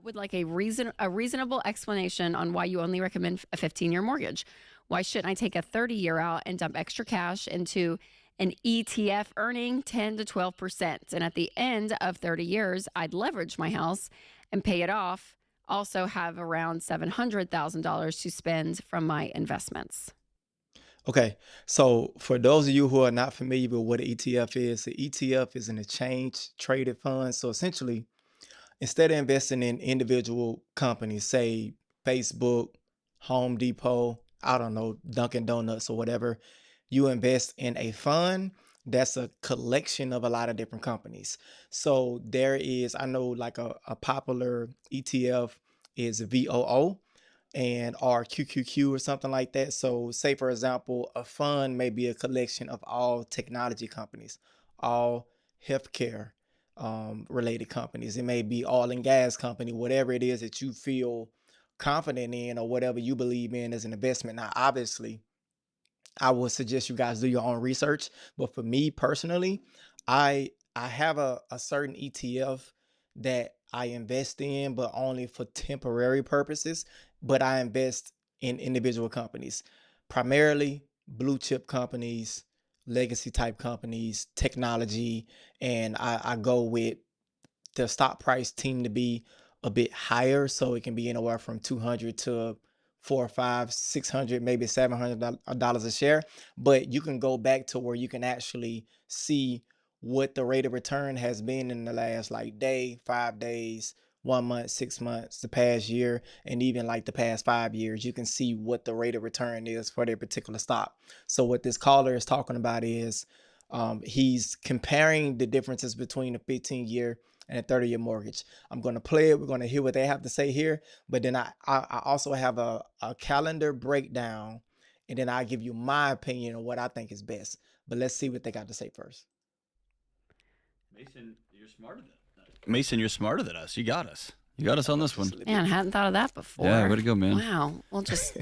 With like a reasonable explanation on why you only recommend a 15-year mortgage. Why shouldn't I take a 30-year out and dump extra cash into an ETF earning 10 to 12%? And at the end of 30 years, I'd leverage my house and pay it off. Also have around $700,000 to spend from my investments. Okay, so for those of you who are not familiar with what an ETF is, the ETF is an exchange traded fund. So essentially, instead of investing in individual companies, say Facebook, Home Depot, I don't know, Dunkin' Donuts or whatever, you invest in a fund that's a collection of a lot of different companies. So there is, I know like a popular ETF is VOO and or QQQ or something like that. So say for example, a fund may be a collection of all technology companies, all healthcare related companies. It may be oil and gas company, whatever it is that you feel confident in or whatever you believe in as an investment. Now, obviously, I would suggest you guys do your own research. But for me personally, I have a certain ETF that I invest in, but only for temporary purposes. But I invest in individual companies, primarily blue chip companies, legacy type companies, technology, and I go with the stock price seem to be a bit higher, so it can be anywhere from 200 to four or five, 600, maybe $700 a share. But you can go back to where you can actually see what the rate of return has been in the last like day, 5 days, 1 month, 6 months, the past year, and even like the past 5 years. You can see what the rate of return is for their particular stock. So what this caller is talking about is he's comparing the differences between a 15-year and a 30-year mortgage. I'm going to play it. We're going to hear what they have to say here. But then I also have a calendar breakdown, and then I give you my opinion on what I think is best. But let's see what they got to say first. Mason, you're smarter than us. You got us. You got us on this Just one. a little Man, I bit. hadn't thought of that Yeah, way before. to go, man. Wow. We'll just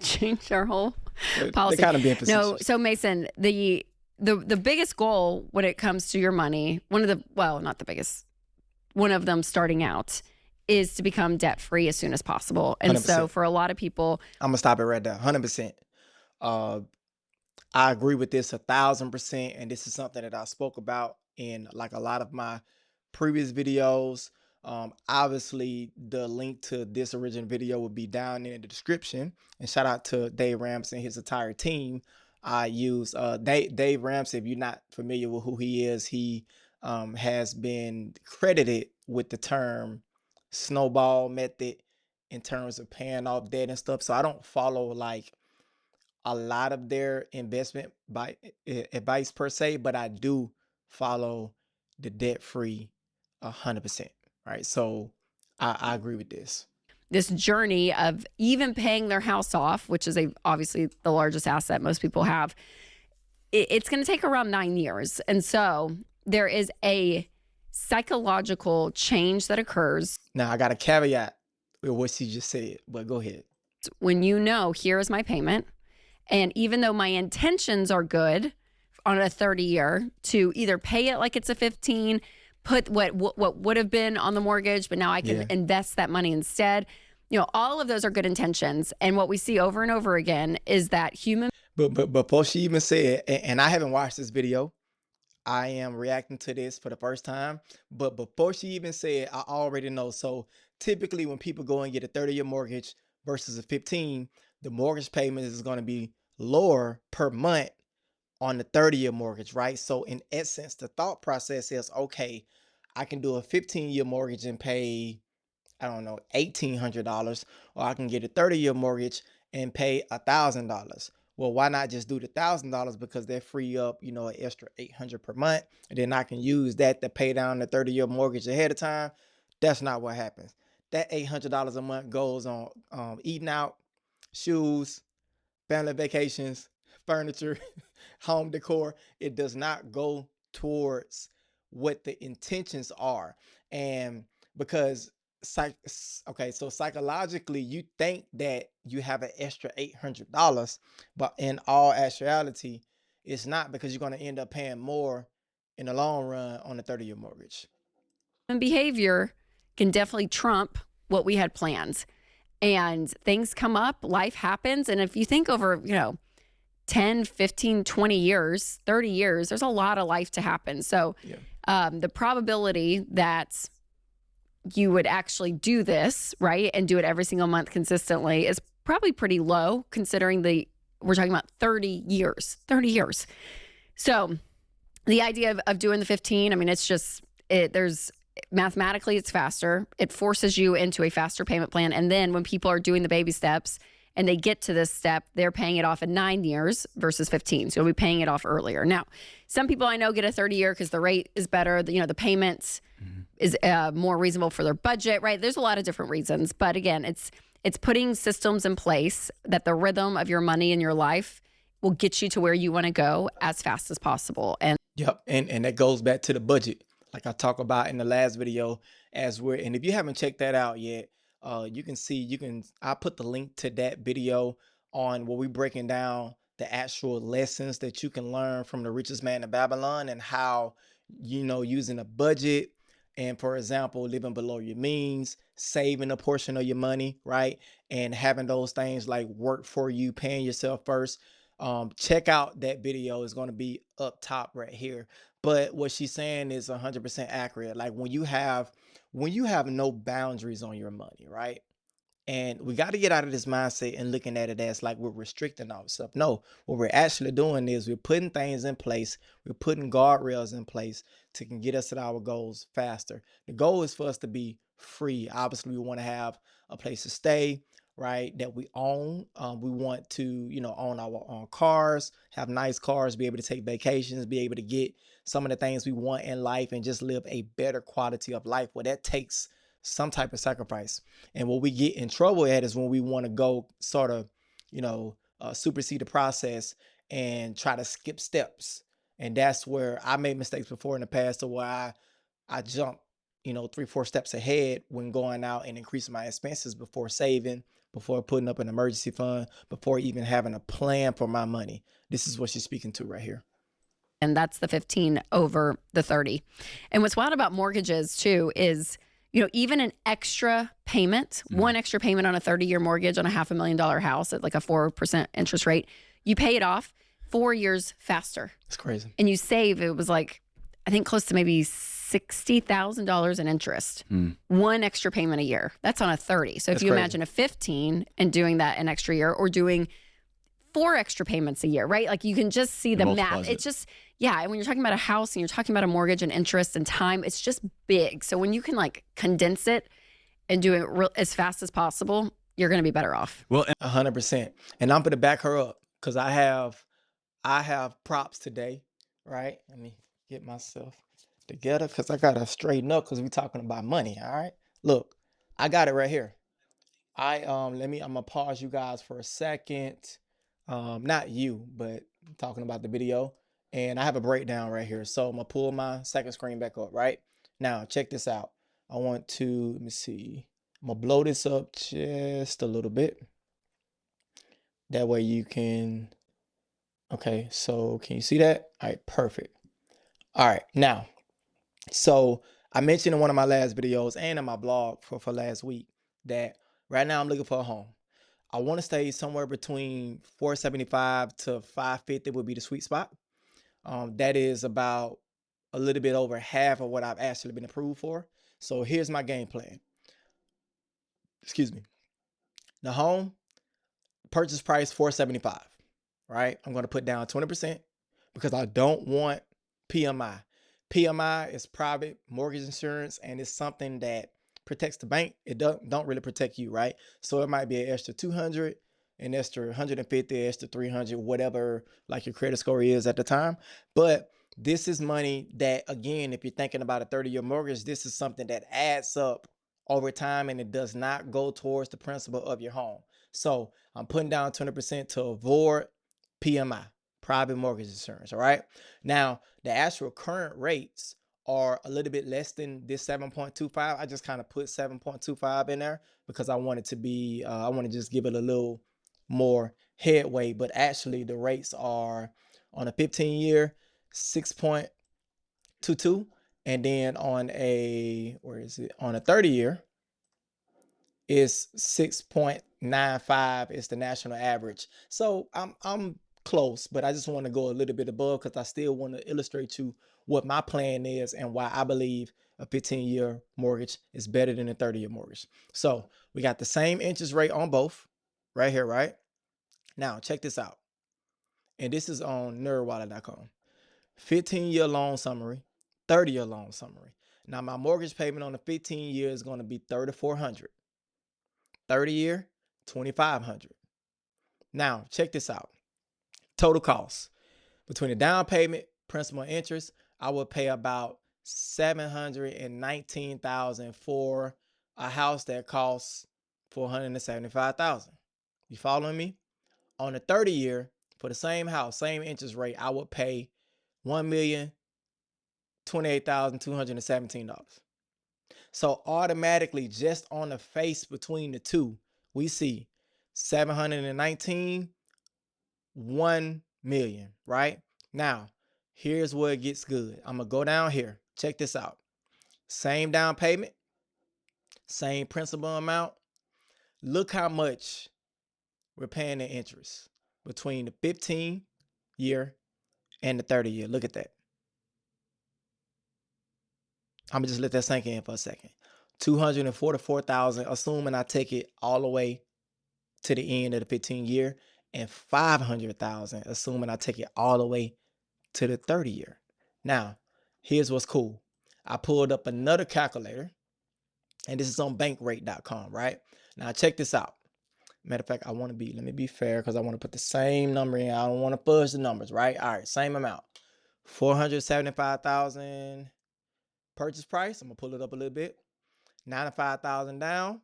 change our whole They policy. kind of being No, facetious. so Mason, the biggest goal when it comes to your money, not the biggest, one of them starting out is to become debt free as soon as possible. And so 100%. for a lot of people, I'm gonna stop it right there. 100%. Uh, I agree with this 1,000%, and this is something that I spoke about in like a lot of my previous videos. Obviously, the link to this original video will be down in the description. And shout out to Dave Ramsey and his entire team. I use Dave Ramsey. If you're not familiar with who he is, he has been credited with the term snowball method in terms of paying off debt and stuff. So I don't follow like a lot of their investment by advice per se, but I do follow the debt free 100%. Right. So I agree with this. this journey of even paying their house off, which is obviously the largest asset most people have, it's going to take around 9 years. And so there is a psychological change that occurs Now I got a caveat with what she just said, but go ahead. when you know, here is my payment. And even though my intentions are good on a 30-year to either pay it like it's a 15, put what would have been on the mortgage, but now I can Yeah. invest that money instead. All of those are good intentions. And what we see over and over again is that human But before she even said, and I haven't watched this video, I am reacting to this for the first time. But before she even said, I already know. So typically, when people go and get a 30-year mortgage versus a 15, the mortgage payment is going to be lower per month on the 30-year mortgage, right? So in essence, the thought process is, okay, I can do a 15-year mortgage and pay, I don't know, $1,800, or I can get a 30-year mortgage and pay $1,000. Well, why not just do the $1,000 because they free up, an extra 800 per month, and then I can use that to pay down the 30-year mortgage ahead of time. That's not what happens. That $800 a month goes on eating out, shoes, family vacations, furniture, home decor. It does not go towards what the intentions are. And because okay, so psychologically you think that you have an extra $800, but in all actuality, it's not, because you're going to end up paying more in the long run on a 30-year mortgage. behavior can definitely trump what we had planned. And things come up, life happens. And if you think over, 10, 15, 20 years, 30 years, there's a lot of life to happen. So the probability that you would actually do this, right, and do it every single month consistently is probably pretty low, considering we're talking about 30 years. So the idea of doing the 15, I mean, it's just, there's mathematically it's faster. It forces you into a faster payment plan. And then when people are doing the baby steps and they get to this step, they're paying it off in 9 years versus 15. So you'll be paying it off earlier. Now, some people I know get a 30-year because the rate is better. The payments is more reasonable for their budget, right? There's a lot of different reasons. But again, it's putting systems in place that the rhythm of your money in your life will get you to where you want to go as fast as possible. And Yep, and that goes back to the budget, like I talked about in the last video. And if you haven't checked that out yet, I put the link to that video on where we breaking down the actual lessons that you can learn from the richest man in Babylon, and how, using a budget, and for example, living below your means, saving a portion of your money, right? And having those things like work for you, paying yourself first. Check out that video. It's going to be up top right here. But what she's saying is 100% accurate. Like when you have no boundaries on your money, right? And we got to get out of this mindset and looking at it as like we're restricting ourselves. No, what we're actually doing is we're putting things in place. We're putting guardrails in place to can get us to our goals faster. The goal is for us to be free. Obviously, we want to have a place to stay, right? That we own. We want to, own our own cars, have nice cars, be able to take vacations, be able to get some of the things we want in life, and just live a better quality of life. Well, that takes some type of sacrifice. And what we get in trouble at is when we want to go sort of, supersede the process and try to skip steps. And that's where I made mistakes before in the past, to where I jumped, 3-4 steps ahead when going out and increasing my expenses before saving, before putting up an emergency fund, before even having a plan for my money. This is what she's speaking to right here. And that's the 15 over the 30. And what's wild about mortgages too is, even an extra payment, one extra payment on a 30-year mortgage on a $500,000 house at like a 4% interest rate, you pay it off 4 years faster. It's crazy. And you save, it was like, I think close to maybe $60,000 in interest. One extra payment a year. That's on a 30. So if you imagine a 15 and doing that an extra year, or doing 4 extra payments a year, right? Like you can just see the math. It's just, and when you're talking about a house and you're talking about a mortgage and interest and time, it's just big. So when you can like condense it and do it as fast as possible, you're going to be better off. Well, 100%. And I'm going to back her up because I have props today, right? Let me get myself together because I got to straighten up because we're talking about money. All right. Look, I got it right here. I'm going to pause you guys for a second. Not you, but I'm talking about the video. And I have a breakdown right here. So I'm going to pull my second screen back up, right? Now, check this out. I want to, let me see. I'm going to blow this up just a little bit. That way you can, okay, so can you see that? All right, perfect. All right, now, so I mentioned in one of my last videos and in my blog for last week that right now I'm looking for a home. I want to stay somewhere between 475 to 550 would be the sweet spot. That is about a little bit over half of what I've actually been approved for. So here's my game plan. Excuse me. The home purchase price 475, right? I'm going to put down 20% because I don't want PMI. PMI is private mortgage insurance, and it's something that protects the bank. It don't really protect you, right? So it might be an extra 200, an extra 150, extra 300, whatever like your credit score is at the time. But this is money that, again, if you're thinking about a 30-year mortgage, this is something that adds up over time, and it does not go towards the principal of your home. So I'm putting down 20% to avoid PMI, private mortgage insurance. All right. Now, the actual current rates are a little bit less than this 7.25. I just kind of put 7.25 in there because I want it to be, I want to just give it a little more headway. But actually, the rates are on a 15-year, 6.22. And then on a, on a 30-year, is 6.95 is the national average. So I'm close, but I just want to go a little bit above because I still want to illustrate you what my plan is and why I believe a 15-year mortgage is better than a 30-year mortgage. So we got the same interest rate on both right here, right? Now check this out. And this is on nerdwallet.com. 15-year loan summary, 30-year loan summary. Now my mortgage payment on the 15 year is going to be 3,400. 30-year, 2,500. Now, check this out. Total cost between the down payment, principal, and interest, I would pay about $719,000 for a house that costs $475,000. You following me? On the 30-year, for the same house, same interest rate, I would pay $1,028,217. So automatically, just on the face between the two, we see 719, 1 million, right? Now, here's where it gets good. I'm gonna go down here. Check this out. Same down payment, same principal amount. Look how much we're paying in interest between the 15 year and the 30 year. Look at that. I'm gonna just let that sink in for a second. 244,000, assuming I take it all the way to the end of the 15 year, and 500,000, assuming I take it all the way to the 30 year. Now, here's what's cool. I pulled up another calculator, and this is on bankrate.com, right? Now, check this out. Matter of fact, let me be fair because I want to put the same number in. I don't want to fudge the numbers, right? All right, same amount. 475,000 purchase price. I'm gonna pull it up a little bit. 95,000 down.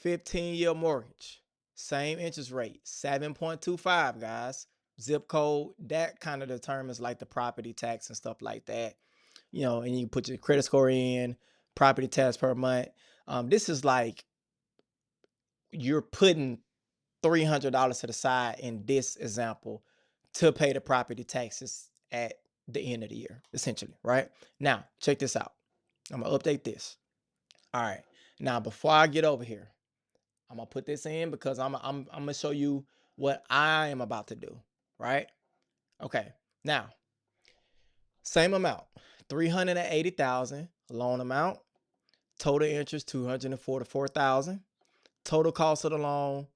15-year mortgage. Same interest rate, 7.25, guys. Zip code, that kind of determines like the property tax and stuff like that. And you put your credit score in, property tax per month. This is like you're putting $300 to the side in this example to pay the property taxes at the end of the year, essentially, right? Now, check this out. I'm gonna update this. All right. Now, before I get over here, I'm gonna put this in because I'm gonna show you what I am about to do, right? Okay. Now, same amount, 380,000 loan amount, total interest 244,000, total cost of the loan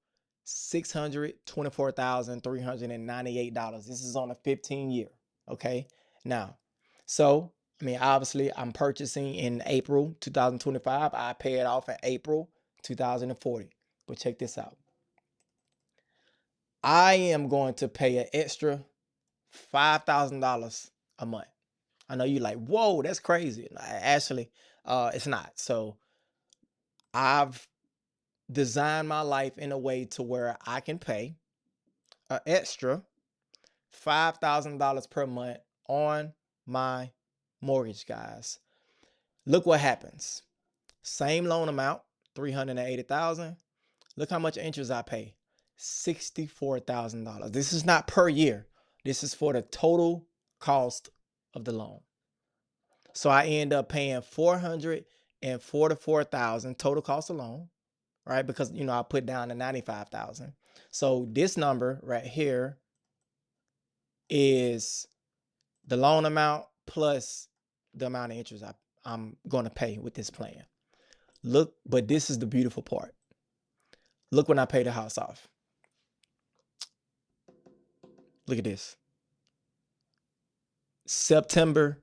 $624,398. This is on a 15 year. Okay. Now, so obviously, I'm purchasing in April 2025. I pay it off in April 2040. But check this out. I am going to pay an extra $5,000 a month. I know you're like, whoa, that's crazy. Actually, it's not. So I've designed my life in a way to where I can pay an extra $5,000 per month on my mortgage, guys. Look what happens. Same loan amount, 380,000. Look how much interest I pay. $64,000. This is not per year. This is for the total cost of the loan. So I end up paying $444,000 total cost of loan, right? Because I put down the 95,000. So this number right here is the loan amount plus the amount of interest I'm going to pay with this plan. Look, but this is the beautiful part. Look when I pay the house off. Look at this. September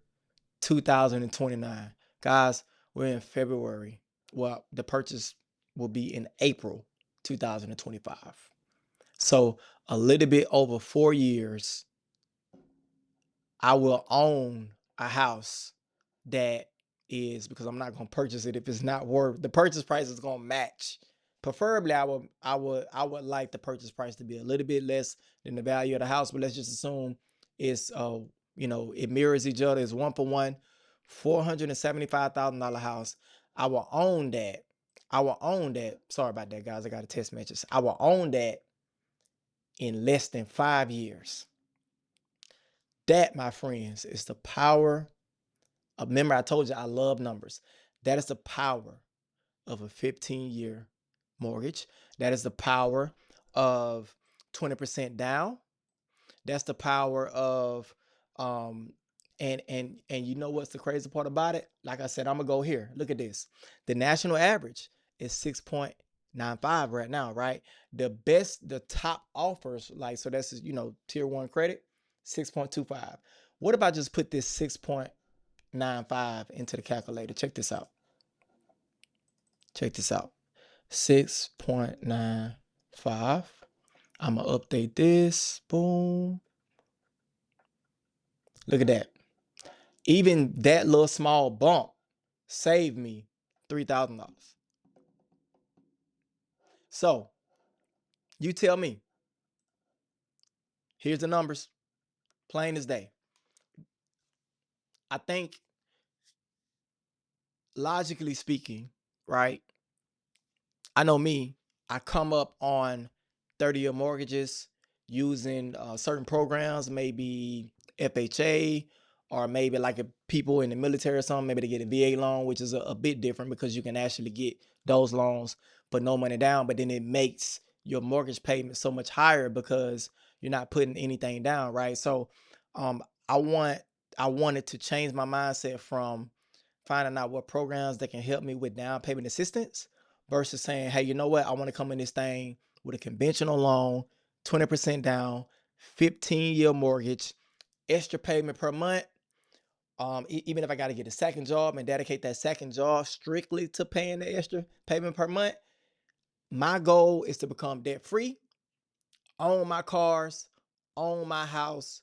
2029. Guys, we're in February. Well, the purchase will be in April 2025. So a little bit over 4 years, I will own a house that is, because I'm not going to purchase it if it's not worth, the purchase price is going to match. Preferably, I would like the purchase price to be a little bit less than the value of the house, but let's just assume it's it mirrors each other. It's one for one. $475,000 house. I will own that. Sorry about that, guys. I got a text message. I will own that in less than 5 years. That, my friends, is the power. Remember, I told you I love numbers. That is the power of a 15-year mortgage. That is the power of 20% down. That's the power of and you know what's the crazy part about it? Like I said, I'm gonna go here. Look at this. The national average is 6.95 right now, right? The top offers, like so that's tier one credit, 6.25. What about just put this 6.95 into the calculator? Check this out. Check this out. 6.95. I'm gonna update this. Boom. Look at that. Even that little small bump saved me $3,000. So you tell me, here's the numbers, plain as day. I think logically speaking, right? I know me, I come up on 30-year mortgages using certain programs, maybe FHA, or maybe like if people in the military or something, maybe they get a VA loan, which is a bit different because you can actually get those loans for no money down. But then it makes your mortgage payment so much higher because you're not putting anything down, right? So I wanted to change my mindset from finding out what programs that can help me with down payment assistance versus saying, hey, you know what? I want to come in this thing with a conventional loan, 20% down, 15-year mortgage, extra payment per month. Even if I got to get a second job and dedicate that second job strictly to paying the extra payment per month, my goal is to become debt free, own my cars, own my house,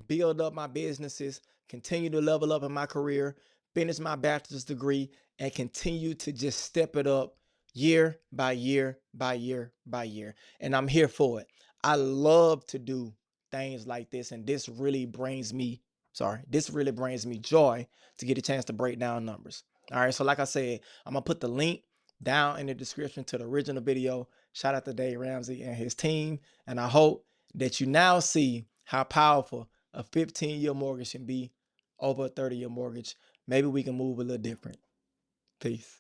build up my businesses, continue to level up in my career, finish my bachelor's degree, and continue to just step it up year by year by year by year. And I'm here for it. I love to do things like this, and this really brings me joy to get a chance to break down numbers. All right, so like I said, I'm gonna put the link down in the description to the original video. Shout out to Dave Ramsey and his team, and I hope that you now see how powerful a 15-year mortgage can be over a 30-year mortgage. Maybe we can move a little different. Peace.